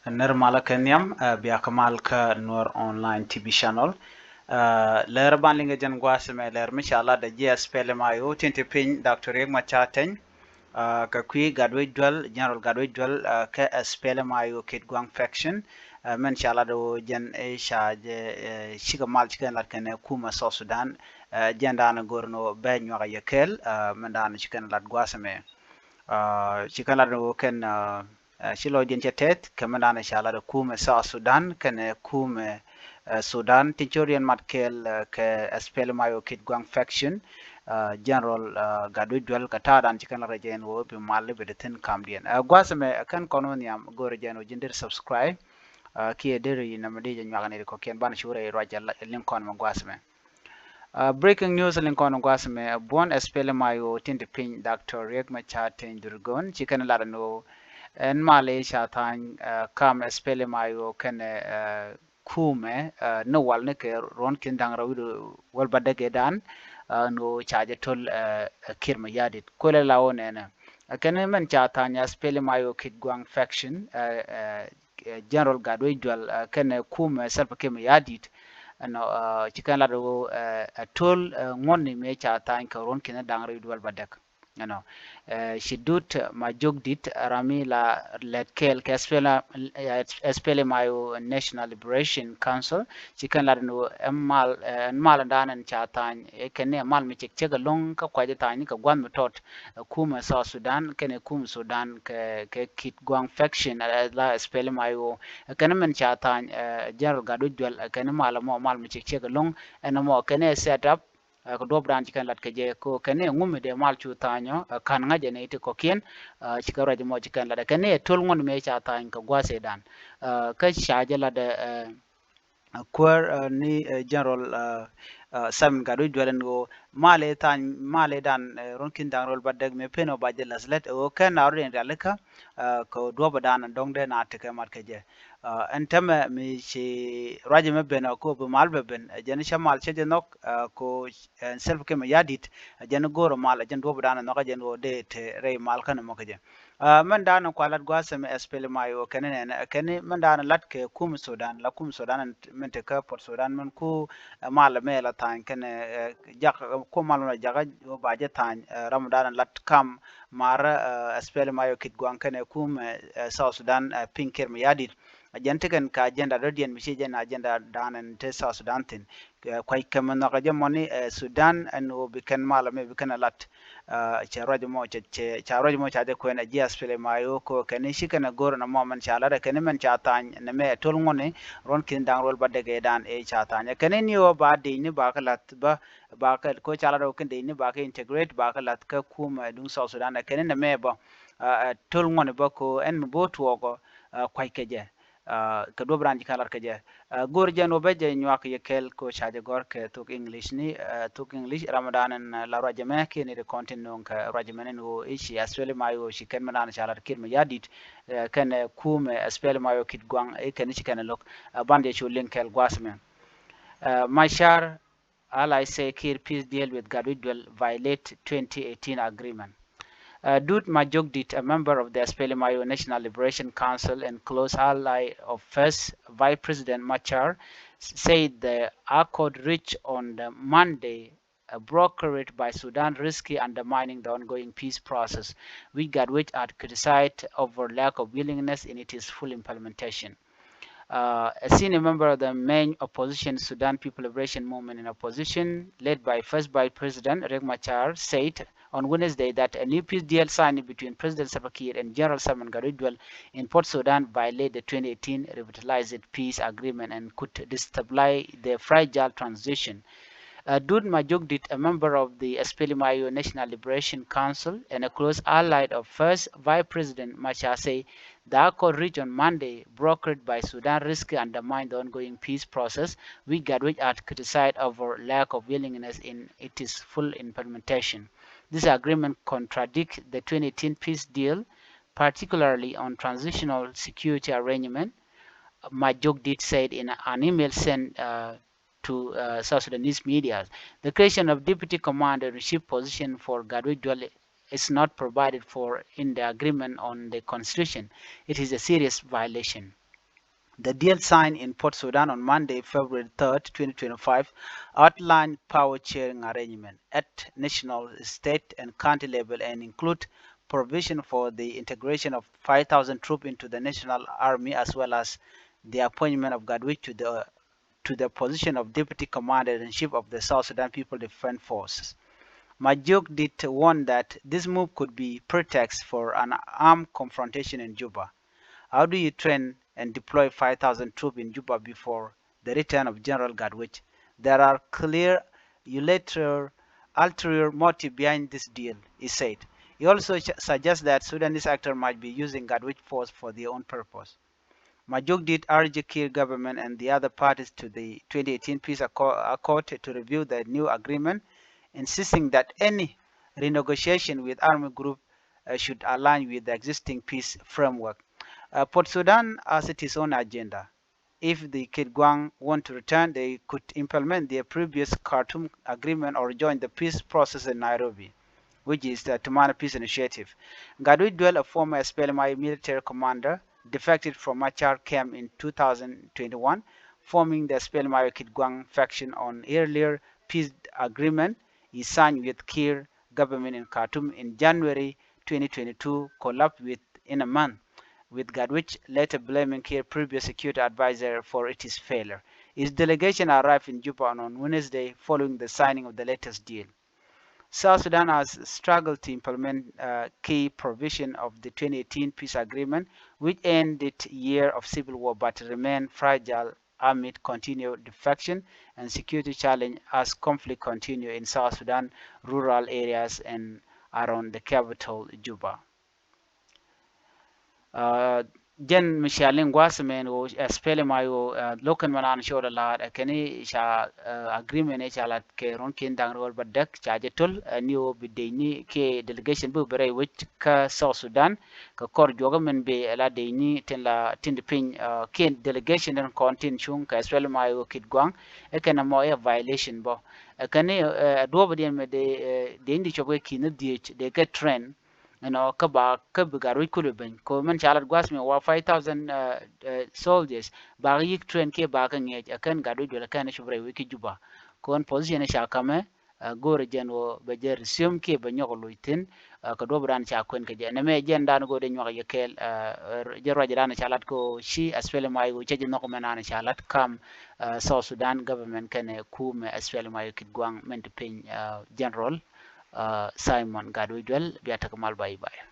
Nirmala Kenyam, Biakamal ka Nur Online TV channel. Ler banlinga jan gwasime ler mishala da GS Pelemayo, Tinti Pin, Dr. Riek Machaten, ka kui gadwe dwell, General gadwe dwell, ka Pelemayo Kit Gwang faction, men shala do jan sha shiga mal chicken lat kene kuma South Sudan, jandana gorno be nywaga yekel, mendana chicken lat gwasime. Chicken lat do ken shilo jenchetet kemandana shala da kume South Sudan kene kume Sudan tinchorian matkel ke SPLMIO Kit Gwang faction General Gadwe Dwell katadan chicken rajen wo bi malle be tin kamdien gwasame kan kononiam gore jeno jindir subscribe ki edere namadi nyagane ko ken ban shure rajal linkon mo gwasame breaking news linkon gwasame bon SPLMIO tintipin Dr. Riek Machar Durgon chicken ladano en Malaysia tan kam SPLMIO kene kume no wal ne ke ron kin dang rawido wal badage dan no chaje tol kirma yadit kole lawon ena kene men chata nya SPLMIO Kit Gwang faction General Gadwe Dwell kene kume self kirma yadit no chikan la do tol ngonni me chata ka ron kin dang rawido wal badak ano shidut majogdit ramila letkel SPLMIO National Liberation Council chikan ladno mal danan chatan kene mal mi chega long ka kwaje tani ka gwan metot kuma South Sudan kene kuma Sudan ke Kit Gwang faction la SPLMIO kene men chatan General Gadu Dwell kene mal mi chega long en mo kene set up ko dobran ci kan lat ke je ko kene ngumme de mal chu tanyo kan ngaje ne ite ko kien ci ka rajo mo ci kan lat kene tol ngon me cha tan ko gwase dan ka shaje la de kwar ni general sam gadu jwalen go male dan ronkin dan rol badag me peno baje laslet o kan awre daleka ko doba dan dong de na te mat ke je entame mi ci raje me bena ko be mal be ben jen shamal che nok ko self ke me yadit jen goro mal jen doba dan no jen o de te re mal kan mo ke je man dan ko lat gwasame SPLMIO kene man dan lat ke kum Sudan la kum Sudan men te ka por Sudan man ku mal me la tan kene jak ko mal na jaga ba je tan ramadan lat kam mar SPLMIO Kit Gwang kene kum South Sudan pinker me yadit ajantegen ka agenda do dien mi jen agenda danen te South Sudan tin kwai kam na ga jamoni Sudan an o bikan mal me bikan lat cha rajo mo cha de ko na GS SPLMIO ko kene shikana goro na mo man cha la kene men cha tan ne me tol ngone ron kin dang rol badde ge dan e cha tan kene ni o ba de ni ba ka lat ba ka ko cha la do kin de ni ba ka integrate ba ka lat ka kuma dung South Sudan kene ne me ba tol ngone ba ko en bo to ko kwai ke je ka do branji kalar ke je gor jeno be je nyak yekel ko chaje gor ke tuk English ni tuk English Ramadan en la raje me ke ni de content non ka raje men no ishi aswele mayo shi ken manan chalar kir me yadit ken kume aswele mayo Kit Gwang e ken shi ken lok bande chu linkel gwasme Machar I say kir peace deal with Gadwidwell violate 2018 agreement. Dut Majogdit, a member of the SPLMIO National Liberation Council and close ally of first Vice President Machar, said the accord reached on the Monday brokered by Sudan risky undermining the ongoing peace process, which had criticized over lack of willingness in its full implementation. A senior member of the main opposition Sudan People Liberation Movement in opposition, led by first Vice President Riek Machar, said on Wednesday that a new peace deal signed between President Salva Kiir and General Salman Garidwell in Port Sudan violated the 2018 revitalized peace agreement and could destabilize the fragile transition. Dud Majogdit, a member of the SPLMIO National Liberation Council and a close ally of first Vice President Machar, say the accord reached on Monday, brokered by Sudan, risky undermine the ongoing peace process, which had criticized over lack of willingness in its full implementation. This agreement contradicts the 2018 peace deal, particularly on transitional security arrangement, Majogdit said in an email sent to South Sudanese media. The creation of deputy commander-in-chief position for Gadwe is not provided for in the agreement on the constitution. It is a serious violation. The deal signed in Port Sudan on Monday, February 3rd, 2025, outlined power-sharing arrangement at national, state, and county level and include provision for the integration of 5,000 troops into the National Army as well as the appointment of Gadwich to the position of Deputy Commander-in-Chief of the South Sudan People Defense Forces. Majuk did warn that this move could be pretext for an armed confrontation in Juba. How do you train and deploy 5,000 troops in Juba before the return of General Gadwich? There are clear ulterior motives behind this deal, he said. He also suggests that Sudanese actors might be using Gadwich force for their own purpose. Majuk did urge Kir government and the other parties to the 2018 peace accord to review the new agreement, insisting that any renegotiation with army group should align with the existing peace framework. Port Sudan has its own agenda. If the Kidguang want to return, they could implement their previous Khartoum agreement or join the peace process in Nairobi, which is the Tumana Peace Initiative. Gadwi Dwell, a former SPLMI military commander, defected from Machar camp in 2021, forming the SPLMI Kidguang faction on earlier peace agreement he signed with Kir government in Khartoum in January 2022 collapsed within a month, with Gadwich later blaming Kir previous security advisor for its failure. His delegation arrived in Juba on Wednesday following the signing of the latest deal. South Sudan has struggled to implement key provision of the 2018 peace agreement, which ended a year of civil war but remained fragile amid continued defection and security challenge as conflict continue in South Sudan rural areas and around the capital, Juba. Jen Michelle Guasman o spele mayo lokan manan shoda la kani sha agreement e chalat ke ron kin dang rol badak cha jetol niwo bideni ke delegation bu bere wich ka South Sudan ka kor joga men be la deni tin la tin pin ken delegation den kontin chung ka spele mayo kit gwang e kana mo e violation bo kani do bodien me de indi chobe kin de ke trend ka ba ka biga roi kulu ben ko man chalat gwas me wa 5,000 soldiers ba yik train ke ba kan nge kan ga do la kan shubre wiki juba kon position sha kame gore jen wo be jer sium ke be nyoko luitin ka do bran cha kwen ke je na me jen dan go de nyoko yekel je roje dan chalat ko shi asfele mai go cheje noko menana chalat kam South Sudan government kan ku me asfele mai kit gwang men pin general Simon Gadwe Dwell biata kamal bye bye.